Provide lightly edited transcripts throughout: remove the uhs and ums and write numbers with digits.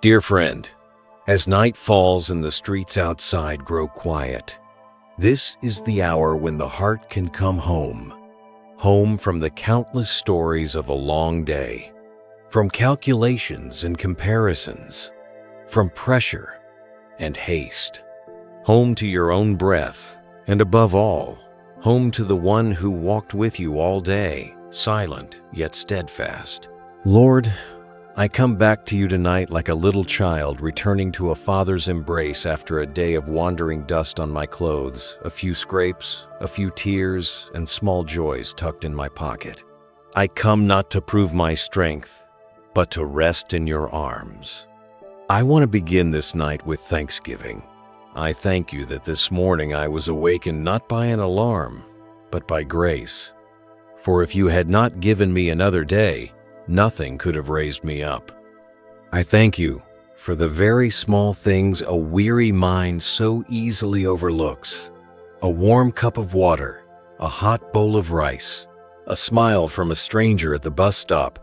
Dear friend, as night falls and the streets outside grow quiet, this is the hour when the heart can come home. Home from the countless stories of a long day, from calculations and comparisons, from pressure and haste. Home to your own breath, and above all, home to the one who walked with you all day, silent yet steadfast. Lord, I come back to you tonight like a little child returning to a father's embrace after a day of wandering dust on my clothes, a few scrapes, a few tears, and small joys tucked in my pocket. I come not to prove my strength, but to rest in your arms. I want to begin this night with thanksgiving. I thank you that this morning I was awakened not by an alarm, but by grace. For if you had not given me another day, nothing could have raised me up. I thank you for the very small things a weary mind so easily overlooks. A warm cup of water, a hot bowl of rice, a smile from a stranger at the bus stop,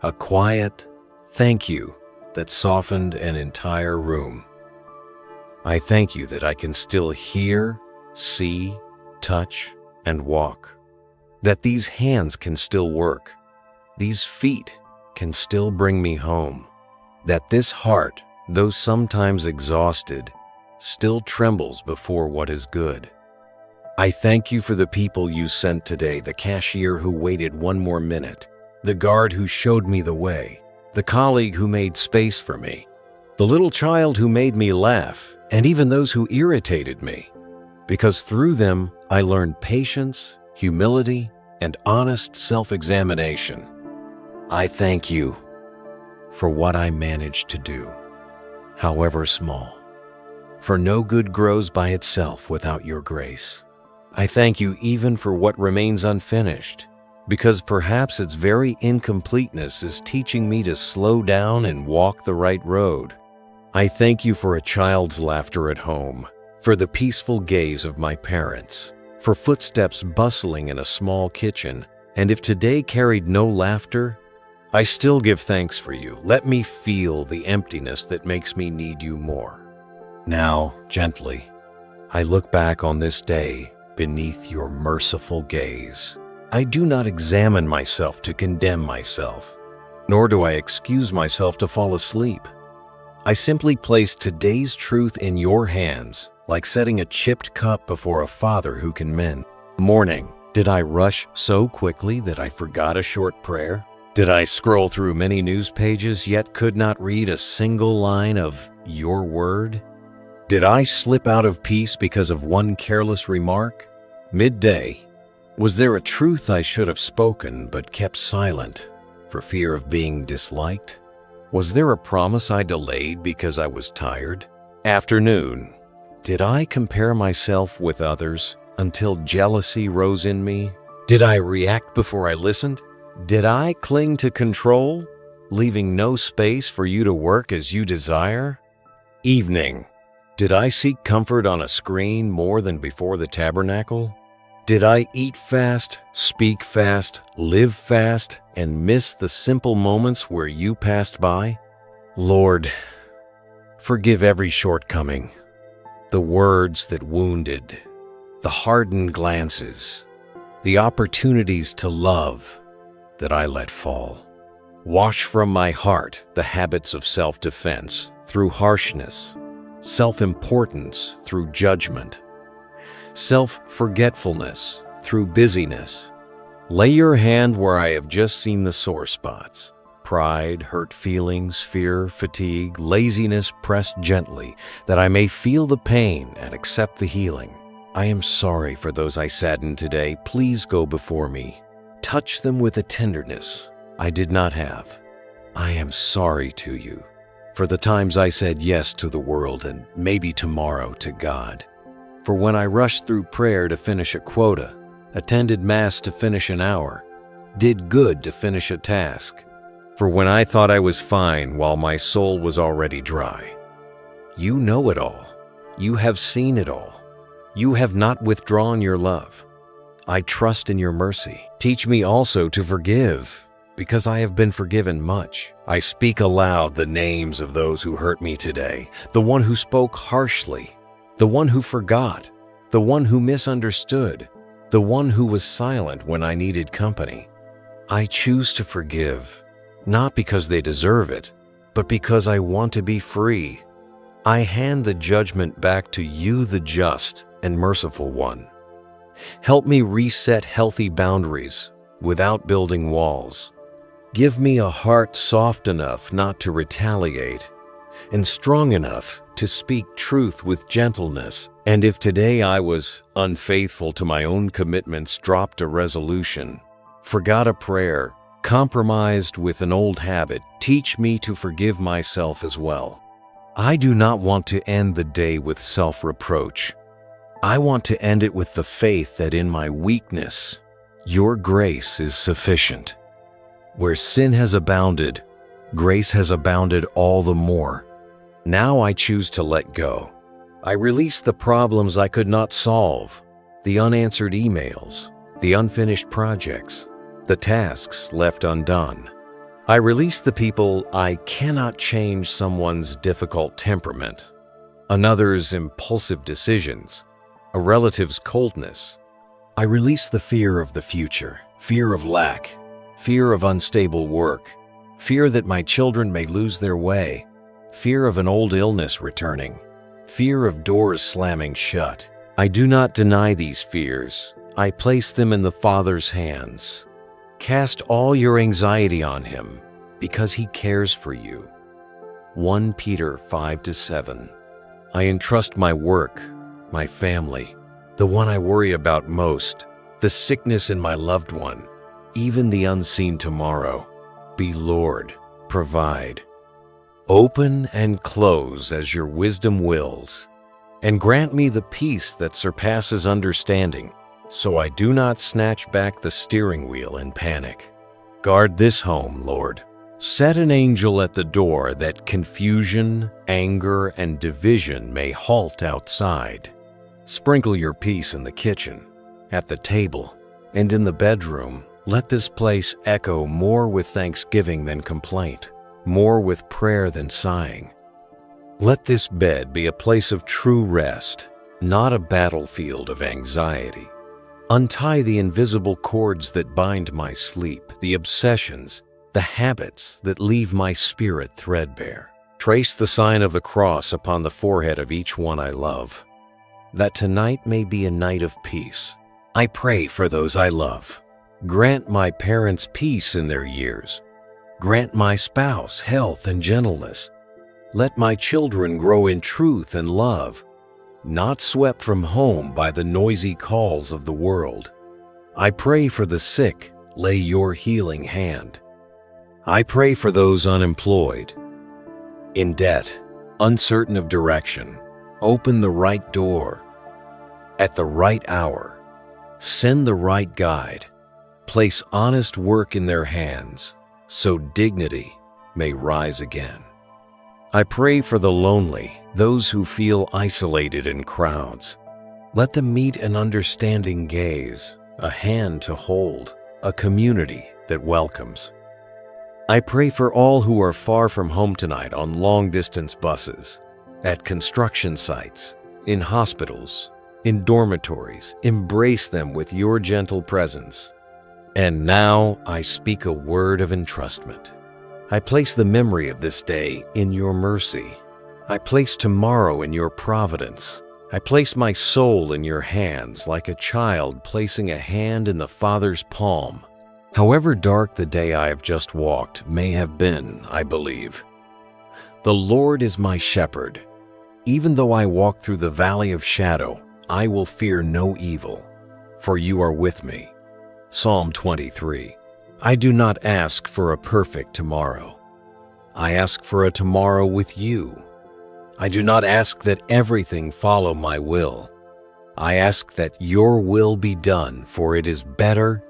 a quiet thank you that softened an entire room. I thank you that I can still hear, see, touch, and walk. That these hands can still work. These feet can still bring me home. That this heart, though sometimes exhausted, still trembles before what is good. I thank you for the people you sent today, the cashier who waited one more minute, the guard who showed me the way, the colleague who made space for me, the little child who made me laugh, and even those who irritated me, because through them I learned patience, humility, and honest self-examination. I thank you for what I managed to do, however small, for no good grows by itself without your grace. I thank you even for what remains unfinished, because perhaps its very incompleteness is teaching me to slow down and walk the right road. I thank you for a child's laughter at home, for the peaceful gaze of my parents, for footsteps bustling in a small kitchen, and if today carried no laughter, I still give thanks for you. Let me feel the emptiness that makes me need you more. Now, gently, I look back on this day beneath your merciful gaze. I do not examine myself to condemn myself, nor do I excuse myself to fall asleep. I simply place today's truth in your hands, like setting a chipped cup before a father who can mend. Morning, did I rush so quickly that I forgot a short prayer? Did I scroll through many news pages yet could not read a single line of your word? Did I slip out of peace because of one careless remark? Midday, was there a truth I should have spoken but kept silent for fear of being disliked? Was there a promise I delayed because I was tired? Afternoon, did I compare myself with others until jealousy rose in me? Did I react before I listened? Did I cling to control, leaving no space for you to work as you desire? Evening, did I seek comfort on a screen more than before the tabernacle? Did I eat fast, speak fast, live fast, and miss the simple moments where you passed by? Lord, forgive every shortcoming, the words that wounded, the hardened glances, the opportunities to love that I let fall. Wash from my heart the habits of self-defense through harshness, self-importance through judgment, self-forgetfulness through busyness. Lay your hand where I have just seen the sore spots. Pride, hurt feelings, fear, fatigue, laziness pressed gently, that I may feel the pain and accept the healing. I am sorry for those I saddened today. Please go before me. Touch them with a tenderness I did not have. I am sorry to you for the times I said yes to the world and maybe tomorrow to God. For when I rushed through prayer to finish a quota, attended Mass to finish an hour, did good to finish a task. For when I thought I was fine while my soul was already dry. You know it all. You have seen it all. You have not withdrawn your love. I trust in your mercy. Teach me also to forgive, because I have been forgiven much. I speak aloud the names of those who hurt me today, the one who spoke harshly, the one who forgot, the one who misunderstood, the one who was silent when I needed company. I choose to forgive, not because they deserve it, but because I want to be free. I hand the judgment back to you, the just and merciful one. Help me reset healthy boundaries without building walls. Give me a heart soft enough not to retaliate and strong enough to speak truth with gentleness. And if today I was unfaithful to my own commitments, dropped a resolution, forgot a prayer, compromised with an old habit, teach me to forgive myself as well. I do not want to end the day with self-reproach. I want to end it with the faith that in my weakness, your grace is sufficient. Where sin has abounded, grace has abounded all the more. Now I choose to let go. I release the problems I could not solve, the unanswered emails, the unfinished projects, the tasks left undone. I release the people I cannot change, someone's difficult temperament, another's impulsive decisions, a relative's coldness. I release the fear of the future, fear of lack, fear of unstable work, fear that my children may lose their way, fear of an old illness returning, fear of doors slamming shut. I do not deny these fears. I place them in the Father's hands. Cast all your anxiety on Him because He cares for you. 1 Peter 5-7. I entrust my work, my family, the one I worry about most, the sickness in my loved one, even the unseen tomorrow. Be Lord, provide. Open and close as your wisdom wills, and grant me the peace that surpasses understanding, so I do not snatch back the steering wheel in panic. Guard this home, Lord. Set an angel at the door that confusion, anger, and division may halt outside. Sprinkle your peace in the kitchen, at the table, and in the bedroom. Let this place echo more with thanksgiving than complaint, more with prayer than sighing. Let this bed be a place of true rest, not a battlefield of anxiety. Untie the invisible cords that bind my sleep, the obsessions, the habits that leave my spirit threadbare. Trace the sign of the cross upon the forehead of each one I love, that tonight may be a night of peace. I pray for those I love. Grant my parents peace in their years. Grant my spouse health and gentleness. Let my children grow in truth and love, not swept from home by the noisy calls of the world. I pray for the sick. Lay your healing hand. I pray for those unemployed, in debt, uncertain of direction. Open the right door at the right hour. Send the right guide. Place honest work in their hands, so dignity may rise again. I pray for the lonely, those who feel isolated in crowds. Let them meet an understanding gaze, a hand to hold, a community that welcomes. I pray for all who are far from home tonight on long-distance buses, at construction sites, in hospitals, in dormitories. Embrace them with your gentle presence. And now I speak a word of entrustment. I place the memory of this day in your mercy. I place tomorrow in your providence. I place my soul in your hands like a child placing a hand in the Father's palm. However dark the day I have just walked may have been, I believe, the Lord is my shepherd. Even though I walk through the valley of shadow, I will fear no evil, for you are with me. Psalm 23. I do not ask for a perfect tomorrow. I ask for a tomorrow with you. I do not ask that everything follow my will. I ask that your will be done, for it is better,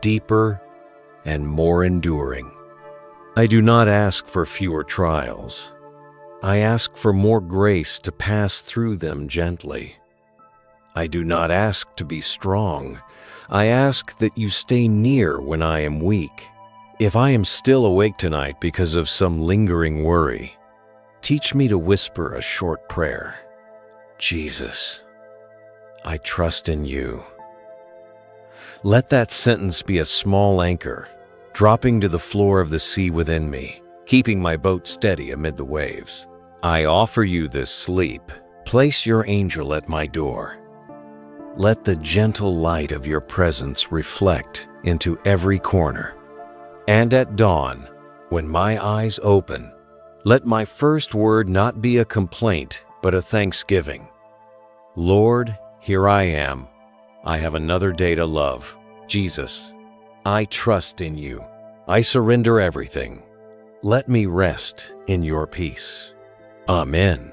deeper, and more enduring. I do not ask for fewer trials. I ask for more grace to pass through them gently. I do not ask to be strong. I ask that you stay near when I am weak. If I am still awake tonight because of some lingering worry, teach me to whisper a short prayer. Jesus, I trust in you. Let that sentence be a small anchor, dropping to the floor of the sea within me, keeping my boat steady amid the waves. I offer you this sleep. Place your angel at my door. Let the gentle light of your presence reflect into every corner. And at dawn, when my eyes open, let my first word not be a complaint, but a thanksgiving. Lord, here I am. I have another day to love. Jesus, I trust in you. I surrender everything. Let me rest in your peace. Amen.